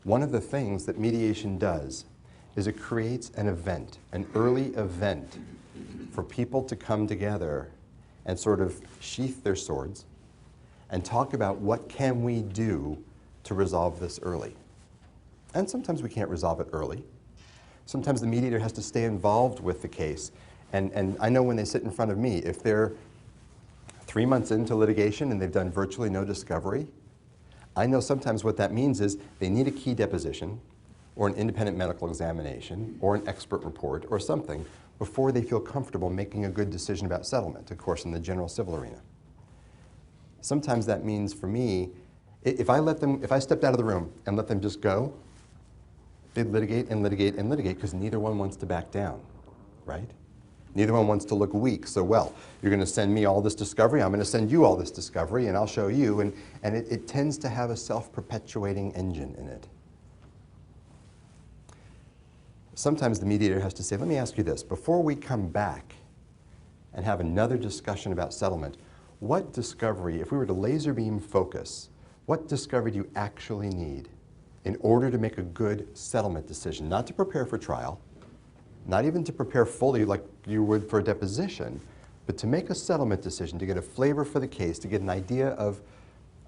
one of the things that mediation does is it creates an event, an early event for people to come together and sort of sheath their swords and talk about what can we do to resolve this early. And sometimes we can't resolve it early. Sometimes the mediator has to stay involved with the case. And I know when they sit in front of me, if they're 3 months into litigation and they've done virtually no discovery, I know sometimes what that means is they need a key deposition or an independent medical examination or an expert report or something before they feel comfortable making a good decision about settlement, of course, in the general civil arena. Sometimes that means for me, if I stepped out of the room and let them just go, they'd litigate and litigate and litigate because neither one wants to back down, right? Neither one wants to look weak. So, well, you're going to send me all this discovery, I'm going to send you all this discovery, and I'll show you. And it tends to have a self-perpetuating engine in it. Sometimes the mediator has to say, let me ask you this, before we come back and have another discussion about settlement, what discovery, if we were to laser beam focus, what discovery do you actually need in order to make a good settlement decision? Not to prepare for trial, not even to prepare fully like you would for a deposition, but to make a settlement decision, to get a flavor for the case, to get an idea of,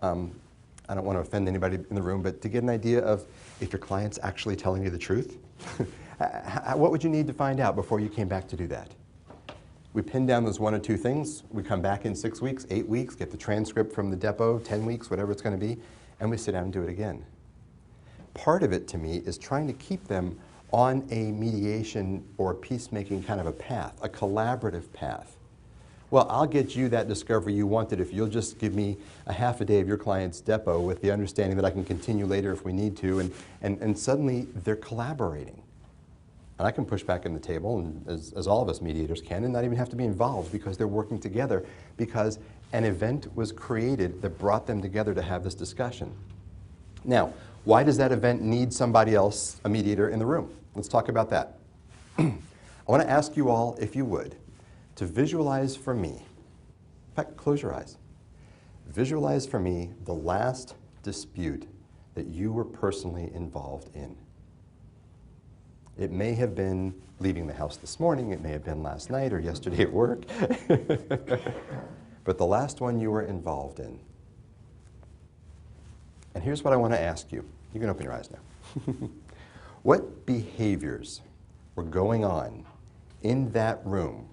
I don't want to offend anybody in the room, but to get an idea of if your client's actually telling you the truth. What would you need to find out before you came back to do that? We pin down those 1 or 2 things. We come back in 6 weeks, 8 weeks, get the transcript from the depot, 10 weeks, whatever it's going to be, and we sit down and do it again. Part of it, to me, is trying to keep them on a mediation or peacemaking kind of a path, a collaborative path. Well, I'll get you that discovery you wanted if you'll just give me a half a day of your client's depot with the understanding that I can continue later if we need to, and suddenly they're collaborating. And I can push back on the table, and as all of us mediators can, and not even have to be involved because they're working together, because an event was created that brought them together to have this discussion. Now, why does that event need somebody else, a mediator, in the room? Let's talk about that. I want to ask you all, if you would, to visualize for me, in fact, close your eyes. Visualize for me the last dispute that you were personally involved in. It may have been leaving the house this morning, it may have been last night or yesterday at work, but the last one you were involved in. And here's what I want to ask you. You can open your eyes now. What behaviors were going on in that room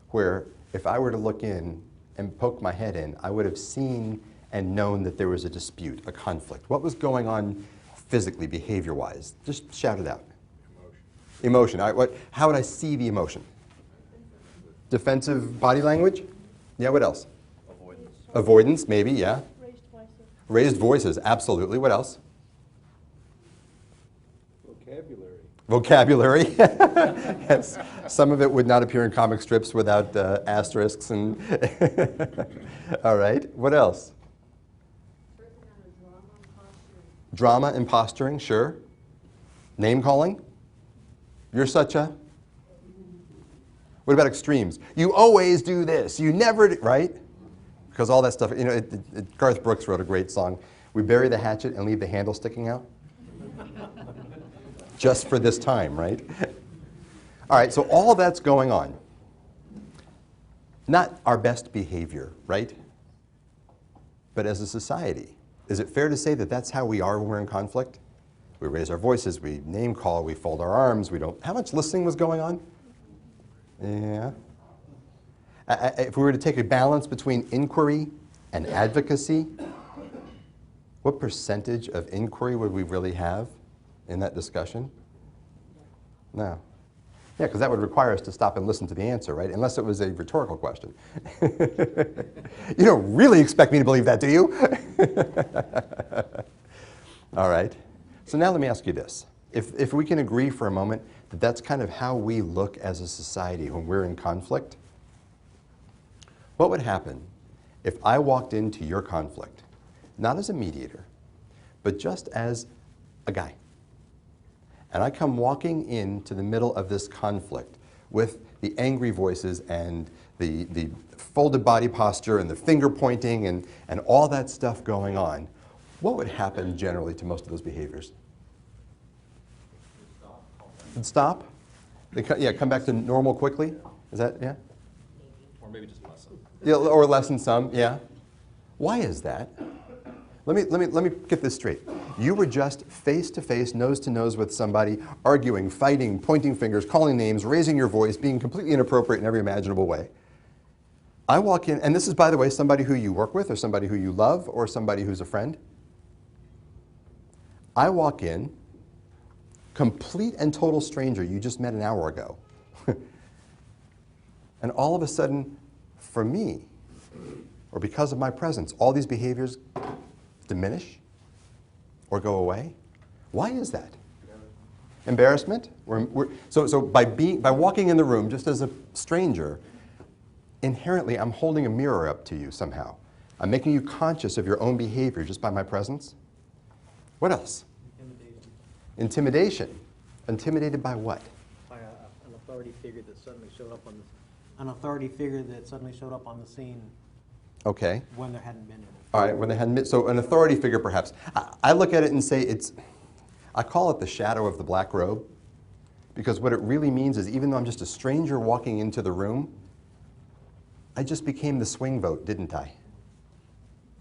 where if I were to look in and poke my head in, I would have seen and known that there was a dispute, a conflict? What was going on physically, behavior-wise? Just shout it out. Emotion. How would I see the emotion? Defensive body language? Yeah, what else? Avoidance. Avoidance, maybe, yeah. Raised voices. Raised voices, absolutely. What else? Vocabulary. Vocabulary. Yes. Some of it would not appear in comic strips without asterisks and... All right. What else? Drama and posturing, sure. Name calling? You're such a... What about extremes? You always do this. You never do, right? Because all that stuff, you know, Garth Brooks wrote a great song. We bury the hatchet and leave the handle sticking out. Just for this time, right? All right, so all that's going on. Not our best behavior, right? But as a society, is it fair to say that that's how we are when we're in conflict? We raise our voices, we name call, we fold our arms, we don't... How much listening was going on? Yeah. If we were to take a balance between inquiry and advocacy, what percentage of inquiry would we really have in that discussion? No. Yeah, because that would require us to stop and listen to the answer, right? Unless it was a rhetorical question. You don't really expect me to believe that, do you? All right. So now let me ask you this. If we can agree for a moment that that's kind of how we look as a society when we're in conflict, what would happen if I walked into your conflict, not as a mediator, but just as a guy, and I come walking into the middle of this conflict with the angry voices and the folded body posture and the finger pointing and all that stuff going on, what would happen generally to most of those behaviors? And stop? They yeah, come back to normal quickly? Is that, yeah? Or maybe just lessen. Yeah, or lessen some, yeah. Why is that? Let me get this straight. You were just face to face, nose to nose with somebody, arguing, fighting, pointing fingers, calling names, raising your voice, being completely inappropriate in every imaginable way. I walk in, and this is, by the way, somebody who you work with, or somebody who you love, or somebody who's a friend. I walk in, complete and total stranger you just met an hour ago. And all of a sudden, for me, or because of my presence, all these behaviors diminish or go away. Why is that? Embarrassment? So by walking in the room just as a stranger, inherently I'm holding a mirror up to you somehow. I'm making you conscious of your own behavior just by my presence. What else? Intimidation. Intimidated by what? By an authority figure that suddenly showed up on the scene. Okay. When there hadn't been any. All right, when they hadn't, so an authority figure perhaps. I look at it and say I call it the shadow of the black robe, because what it really means is even though I'm just a stranger walking into the room, I just became the swing vote, didn't I?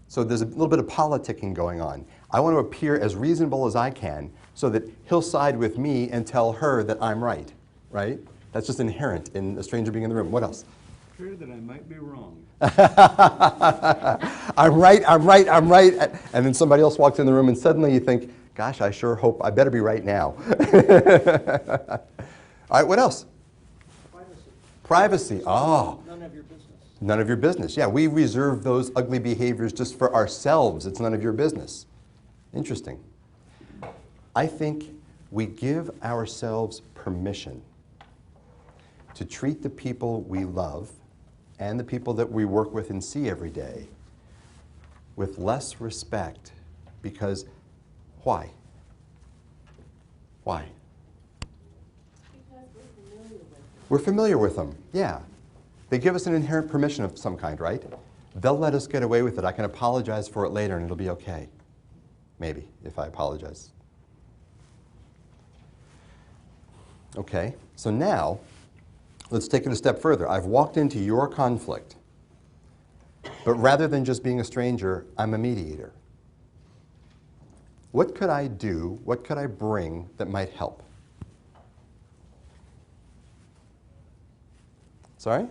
So there's a little bit of politicking going on. I want to appear as reasonable as I can so that he'll side with me and tell her that I'm right, right? That's just inherent in a stranger being in the room. What else? Fear that I might be wrong. I'm right. And then somebody else walks in the room and suddenly you think, gosh, I sure hope, I better be right now. All right, what else? Privacy. Oh. None of your business. None of your business. Yeah, we reserve those ugly behaviors just for ourselves. It's none of your business. Interesting. I think we give ourselves permission to treat the people we love and the people that we work with and see every day with less respect because, why? Why? Because we're familiar with them. We're familiar with them, yeah. They give us an inherent permission of some kind, right? They'll let us get away with it. I can apologize for it later and it'll be okay. Maybe, if I apologize. Okay, so now, let's take it a step further. I've walked into your conflict, but rather than just being a stranger, I'm a mediator. What could I do, what could I bring that might help? Sorry?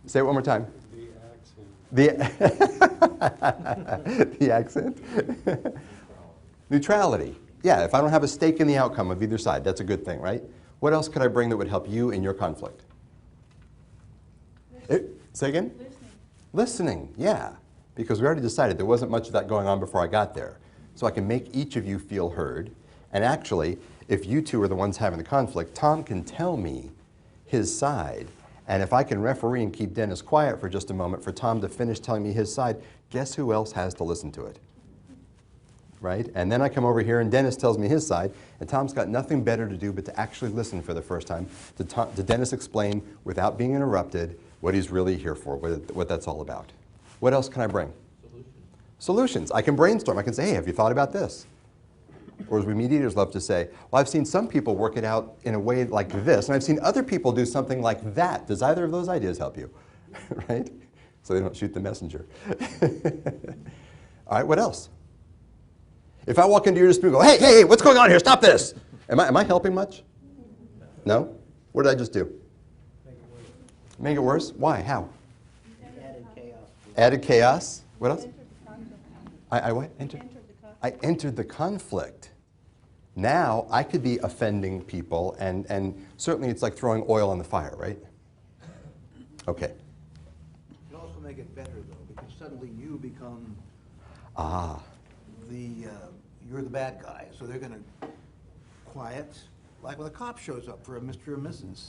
Say it one more time. The accent. The accent? Neutrality. Yeah, if I don't have a stake in the outcome of either side, that's a good thing, right? What else could I bring that would help you in your conflict? Say again? Listening, yeah. Because we already decided there wasn't much of that going on before I got there. So I can make each of you feel heard. And actually, if you two are the ones having the conflict, Tom can tell me his side. And if I can referee and keep Dennis quiet for just a moment for Tom to finish telling me his side, guess who else has to listen to it? Right? And then I come over here and Dennis tells me his side, and Tom's got nothing better to do but to actually listen for the first time, to Dennis explain without being interrupted what he's really here for, what that's all about. What else can I bring? Solutions. I can brainstorm. I can say, hey, have you thought about this? Or as we mediators love to say, well, I've seen some people work it out in a way like this, and I've seen other people do something like that. Does either of those ideas help you? Right? So they don't shoot the messenger. All right, what else? If I walk into your dispute and go, hey, what's going on here? Stop this. Am I helping much? No? What did I just do? Make it worse? Why? How? Added chaos. Added chaos? What else? I what? I entered the conflict. Now I could be offending people, and certainly it's like throwing oil on the fire, right? Okay. It can also make it better, though, because suddenly you become you're the bad guy. So they're going to quiet, like when a cop shows up for a Mr. or Mrs.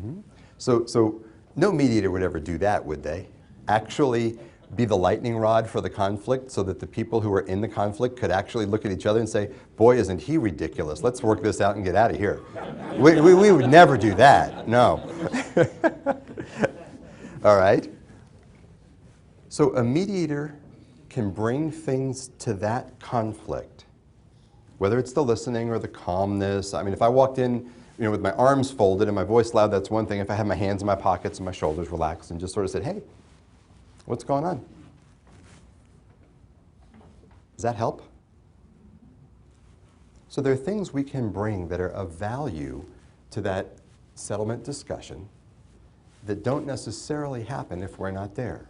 Mm-hmm. So no mediator would ever do that, would they? Actually be the lightning rod for the conflict so that the people who are in the conflict could actually look at each other and say, boy, isn't he ridiculous. Let's work this out and get out of here. We would never do that. No. All right. So a mediator can bring things to that conflict Whether it's the listening or the calmness. I mean, if I walked in, with my arms folded and my voice loud, that's one thing. If I had my hands in my pockets and my shoulders relaxed and just sort of said, hey, what's going on? Does that help? So there are things we can bring that are of value to that settlement discussion that don't necessarily happen if we're not there.